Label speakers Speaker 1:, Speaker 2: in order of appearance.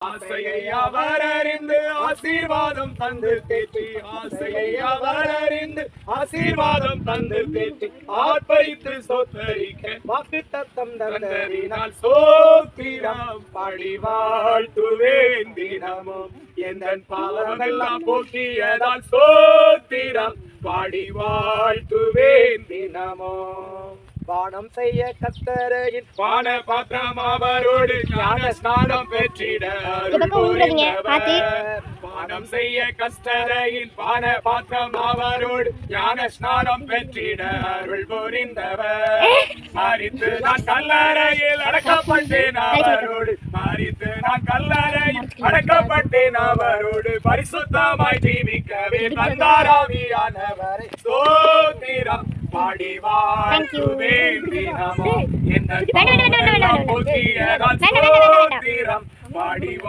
Speaker 1: ஆசையை அவர் அறிந்து ஆசீர்வாதம் தந்து தேற்றி, ஆசையை அவர் அறிந்து ஆசீர்வாதம் தந்து தேற்றி, ஆர்ப்பரித்து சோத்தரிக்க வாக்கு தத்தம் தந்ததினால் சோத்திரம் பாடி வாழ்த்துவேன் தினமும். எந்த பாவமெல்லாம் போக்கியதால் சோத்திரம் பாடி வாழ்த்துவேன் தினமும். பானம் செய்ய கத்தரையின் பான பாத்திரம் அவரோடு ஞான ஸ்நானம் பெற்றிட பானம் செய்ய கஸ்தரையின் பான பாத்திரம் அவரோடு ஞான ஸ்நானம் பெற்றிட அருள் புரிந்தவர். மரித்து நான் கல்லறையில் அடக்கப்பட்டேன் அவரோடு, மரித்து நான் கல்லறையில் அடக்கப்பட்டேன் அவரோடு, பரிசுத்தமாய் ஜீவிக்கவே தந்தாராவியானவரை ஸ்தோத்திரம் பாடி வாழ்த்துவேன் தினமும். எந்த பாவமெல்லாம் போக்கியதால் ஸ்தோத்திரம் பாடி